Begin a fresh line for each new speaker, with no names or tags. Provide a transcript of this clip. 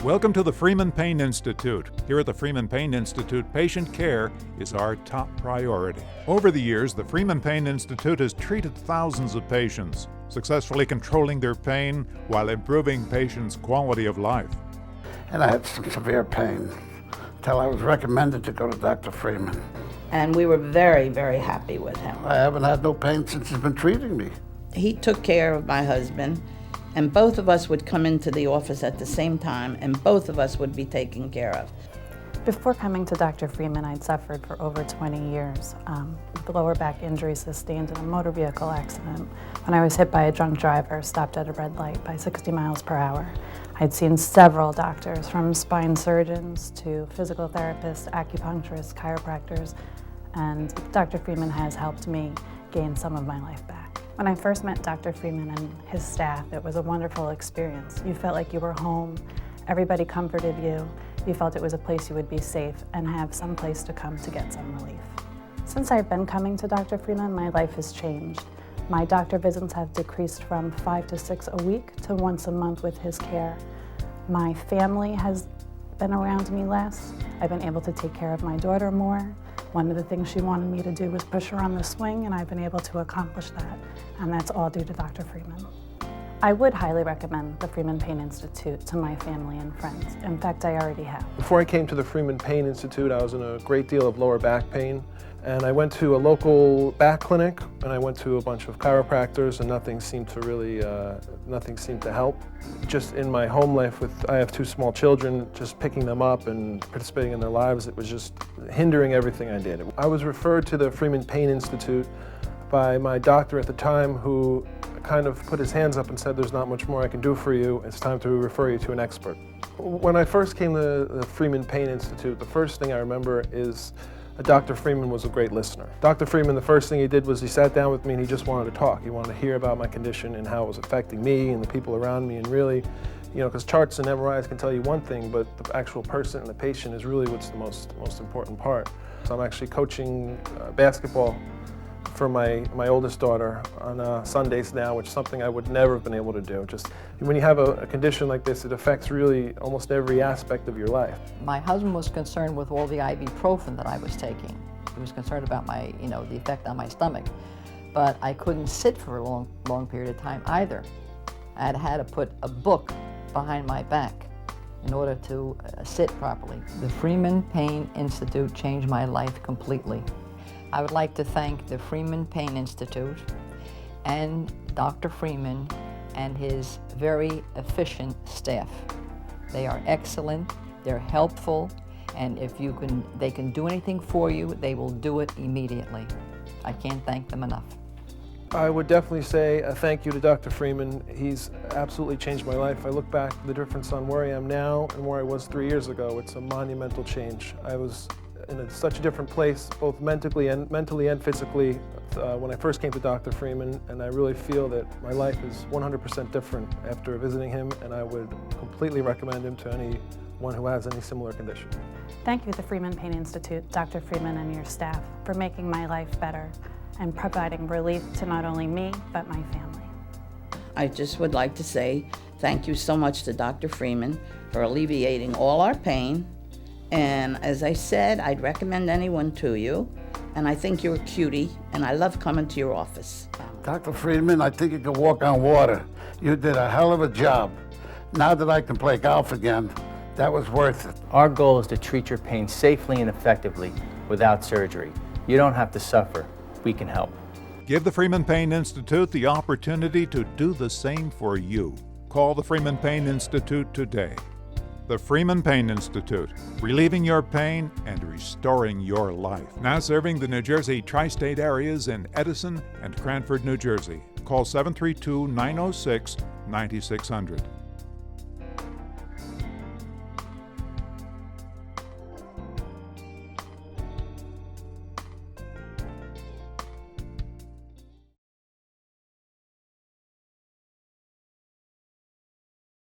Welcome to the Freeman Pain Institute. Here at the Freeman Pain Institute, patient care is our top priority. Over the years, the Freeman Pain Institute has treated thousands of patients, successfully controlling their pain while improving patients' quality of life.
And I had some severe pain until I was recommended to go to Dr. Freeman.
And we were very, very happy with him.
I haven't had no pain since he's been treating me.
He took care of my husband, and both of us would come into the office at the same time, and both of us would be taken care of.
Before coming to Dr. Freeman, I'd suffered for over 20 years with lower back injury sustained in a motor vehicle accident when I was hit by a drunk driver stopped at a red light by 60 miles per hour. I'd seen several doctors, from spine surgeons to physical therapists, acupuncturists, chiropractors, and Dr. Freeman has helped me gain some of my life back. When I first met Dr. Freeman and his staff, it was a wonderful experience. You felt like you were home, everybody comforted you, you felt it was a place you would be safe and have some place to come to get some relief. Since I've been coming to Dr. Freeman, my life has changed. My doctor visits have decreased from 5 to 6 a week to once a month with his care. My family has been around me less. I've been able to take care of my daughter more. One of the things she wanted me to do was push her on the swing, and I've been able to accomplish that, and that's all due to Dr. Freeman. I would highly recommend the Freeman Pain Institute to my family and friends. In fact, I already have.
Before I came to the Freeman Pain Institute, I was in a great deal of lower back pain, and I went to a local back clinic, and I went to a bunch of chiropractors, and nothing seemed to help. Just in my home life, I have 2 small children, just picking them up and participating in their lives, it was just hindering everything I did. I was referred to the Freeman Pain Institute by my doctor at the time, who kind of put his hands up and said, "There's not much more I can do for you. It's time to refer you to an expert." When I first came to the Freeman Pain Institute, the first thing I remember is Dr. Freeman was a great listener. Dr. Freeman, the first thing he did was he sat down with me and he just wanted to talk. He wanted to hear about my condition and how it was affecting me and the people around me, and really, because charts and MRIs can tell you one thing, but the actual person and the patient is really what's the most important part. So I'm actually coaching basketball for my oldest daughter on Sundays now, which is something I would never have been able to do. Just when you have a condition like this, it affects really almost every aspect of your life.
My husband was concerned with all the ibuprofen that I was taking. He was concerned about my, the effect on my stomach. But I couldn't sit for a long period of time either. I had to put a book behind my back in order to sit properly. The Freeman Pain Institute changed my life completely. I would like to thank the Freeman Pain Institute and Dr. Freeman and his very efficient staff. They are excellent, they're helpful, and if they can do anything for you, they will do it immediately. I can't thank them enough.
I would definitely say a thank you to Dr. Freeman. He's absolutely changed my life. I look back at the difference on where I am now and where I was 3 years ago. It's a monumental change. I was in such a different place, both mentally and physically, when I first came to Dr. Freeman, and I really feel that my life is 100% different after visiting him, and I would completely recommend him to anyone who has any similar condition.
Thank you, the Freeman Pain Institute, Dr. Freeman and your staff, for making my life better and providing relief to not only me, but my family.
I just would like to say thank you so much to Dr. Freeman for alleviating all our pain. And as I said, I'd recommend anyone to you. And I think you're a cutie, and I love coming to your office.
Dr. Freeman, I think you can walk on water. You did a hell of a job. Now that I can play golf again, that was worth it.
Our goal is to treat your pain safely and effectively without surgery. You don't have to suffer. We can help.
Give the Freeman Pain Institute the opportunity to do the same for you. Call the Freeman Pain Institute today. The Freeman Pain Institute, relieving your pain and restoring your life. Now serving the New Jersey tri-state areas in Edison and Cranford, New Jersey. Call 732-906-9600.